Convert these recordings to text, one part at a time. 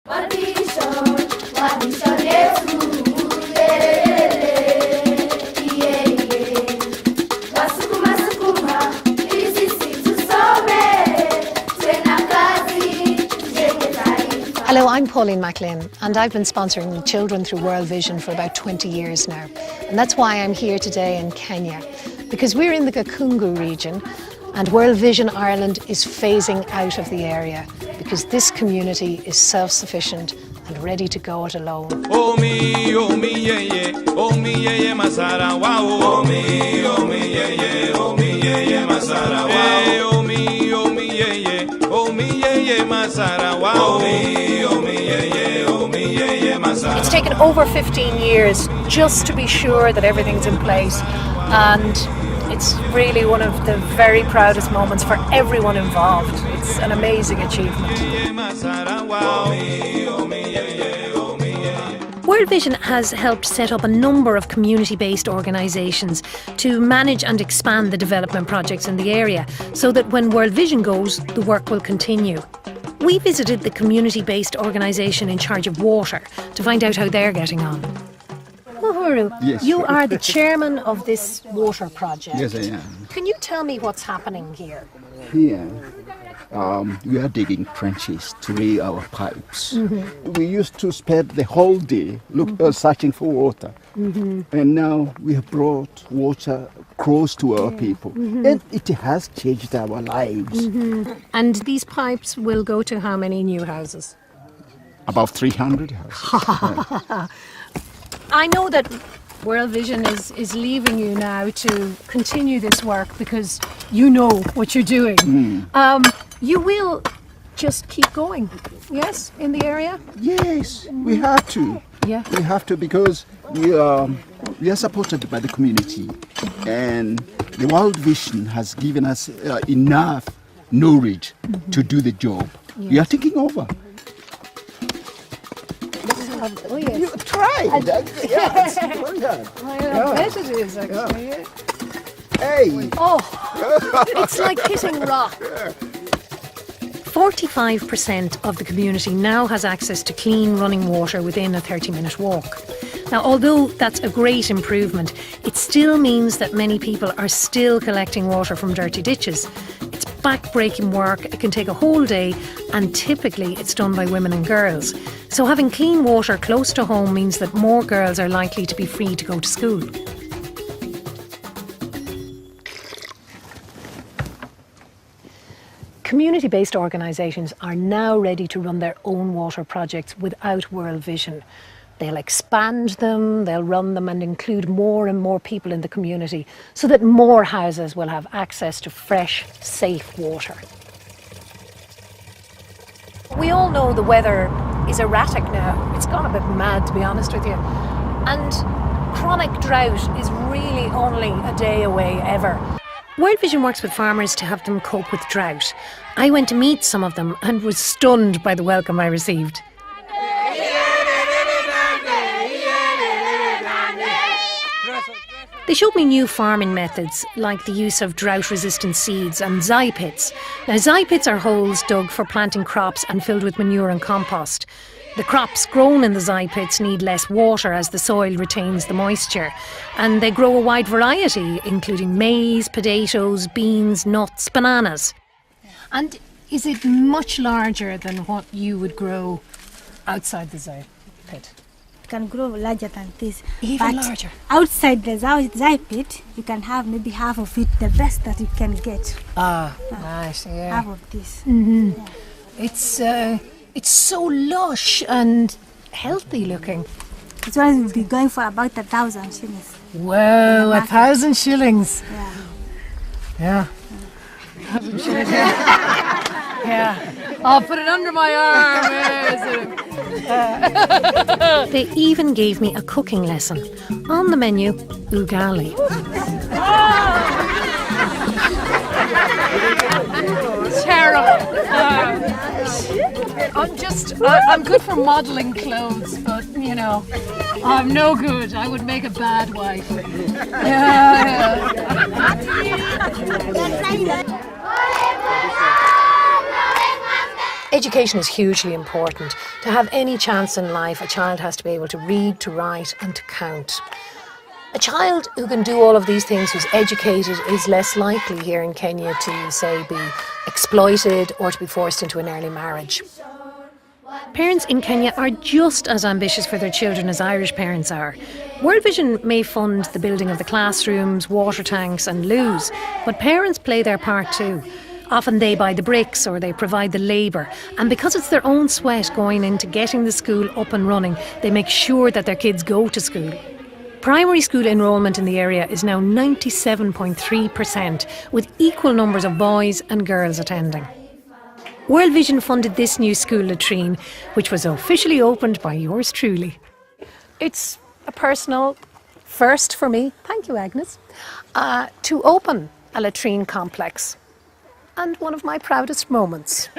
Hello, I'm Pauline McLynn, and I've been sponsoring children through World Vision for about 20 years now. And that's why I'm here today in Kenya, because we're in the Gakungu region, and World Vision Ireland is phasing out of the area because this community is self-sufficient and ready to go it alone. Oh me, yeah, yeah. Oh me, yeah, Masara, wow. Oh me, yeah, yeah. Oh me, yeah, Masara, wow. Oh me, yeah, yeah. Oh me, yeah, Masara, wow. Oh me, yeah, yeah. Oh me, yeah, Masara. It's taken over 15 years just to be sure that everything's in place, and it's really one of the very proudest moments for everyone involved. It's an amazing achievement. World Vision has helped set up a number of community-based organisations to manage and expand the development projects in the area, so that when World Vision goes, the work will continue. We visited the community-based organisation in charge of water to find out how they're getting on. Uhuru, yes. You are the chairman of this water project. Yes, I am. Can you tell me what's happening here? Here, we are digging trenches to lay our pipes. Mm-hmm. We used to spend the whole day searching for water. Mm-hmm. And now we have brought water close to our people. Mm-hmm. And it has changed our lives. Mm-hmm. And these pipes will go to how many new houses? About 300 houses. Yeah. I know that World Vision is leaving you now to continue this work because you know what you're doing. Mm. You will just keep going, yes, in the area? Yes, we have to. Yeah. We have to, because we are supported by the community, and the World Vision has given us enough knowledge to do the job. Yes. We are taking over. Oh, yes. You tried. Yes. I bet it is, actually. Yeah. Hey. Oh, it's like hitting rock. 45% of the community now has access to clean running water within a 30-minute walk. Now, although that's a great improvement, it still means that many people are still collecting water from dirty ditches. It's back-breaking work, it can take a whole day, and typically it's done by women and girls. So having clean water close to home means that more girls are likely to be free to go to school. Community-based organisations are now ready to run their own water projects without World Vision. They'll expand them, they'll run them and include more and more people in the community so that more houses will have access to fresh, safe water. We all know the weather is erratic now. It's gone a bit mad, to be honest with you. And chronic drought is really only a day away ever. World Vision works with farmers to help them cope with drought. I went to meet some of them and was stunned by the welcome I received. They showed me new farming methods, like the use of drought-resistant seeds and zai pits. Now, zai pits are holes dug for planting crops and filled with manure and compost. The crops grown in the zai pits need less water as the soil retains the moisture. And they grow a wide variety, including maize, potatoes, beans, nuts, bananas. And is it much larger than what you would grow outside the zai pit? Can grow larger than this. Even but larger? Outside the zai pit, you can have maybe half of it, the best that you can get. Nice, yeah. Half of this. Mm-hmm. Yeah. It's so lush and healthy looking. This one will be going for about 1,000 shillings. Whoa, 1,000 shillings. Yeah. 1,000 shillings. Yeah. I'll put it under my arm. They even gave me a cooking lesson. On the menu, ugali. Terrible. I'm good for modelling clothes, but, you know, I'm no good. I would make a bad wife. Yeah. Education is hugely important. To have any chance in life, a child has to be able to read, to write and to count. A child who can do all of these things, who's educated, is less likely here in Kenya to, say, be exploited or to be forced into an early marriage. Parents in Kenya are just as ambitious for their children as Irish parents are. World Vision may fund the building of the classrooms, water tanks and loos, but parents play their part too. Often they buy the bricks or they provide the labour, and because it's their own sweat going into getting the school up and running, they make sure that their kids go to school. Primary school enrolment in the area is now 97.3%, with equal numbers of boys and girls attending. World Vision funded this new school latrine, which was officially opened by yours truly. It's a personal first for me, thank you Agnes, to open a latrine complex, and one of my proudest moments.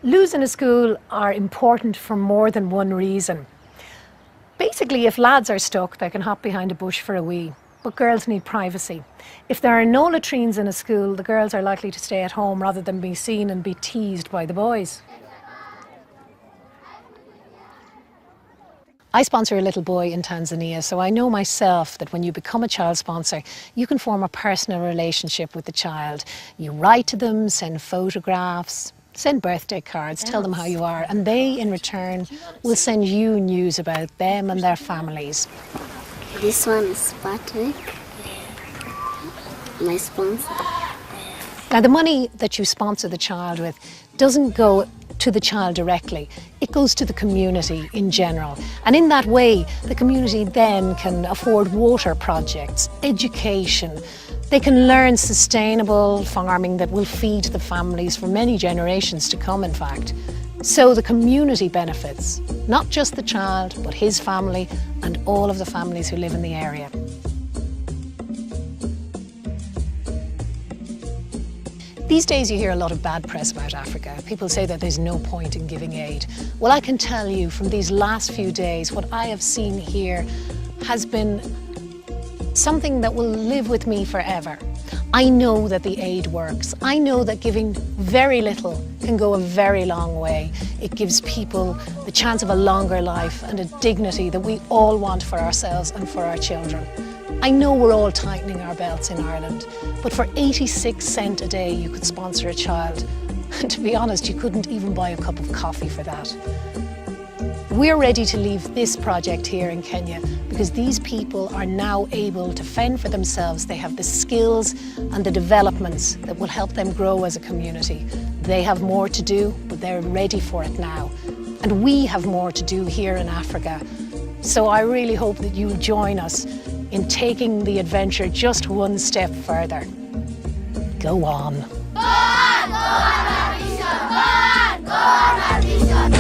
Loos in a school are important for more than one reason. Basically, if lads are stuck, they can hop behind a bush for a wee. But girls need privacy. If there are no latrines in a school, the girls are likely to stay at home rather than be seen and be teased by the boys. I sponsor a little boy in Tanzania, so I know myself that when you become a child sponsor, you can form a personal relationship with the child. You write to them, send photographs, send birthday cards, tell them how you are, and they, in return, will send you news about them and their families. This one is Patrick, my sponsor. Now, the money that you sponsor the child with doesn't go to the child directly. It goes to the community in general. And in that way, the community then can afford water projects, education. They can learn sustainable farming that will feed the families for many generations to come, in fact. So the community benefits, not just the child, but his family and all of the families who live in the area. These days you hear a lot of bad press about Africa. People say that there's no point in giving aid. Well, I can tell you from these last few days, what I have seen here has been something that will live with me forever. I know that the aid works. I know that giving very little can go a very long way. It gives people the chance of a longer life and a dignity that we all want for ourselves and for our children. I know we're all tightening our belts in Ireland, but for 86 cents a day you could sponsor a child. And to be honest, you couldn't even buy a cup of coffee for that. We're ready to leave this project here in Kenya because these people are now able to fend for themselves. They have the skills and the developments that will help them grow as a community. They have more to do, but they're ready for it now. And we have more to do here in Africa. So I really hope that you join us in taking the adventure just one step further. Go on. Go on, our vision! Go on, our vision!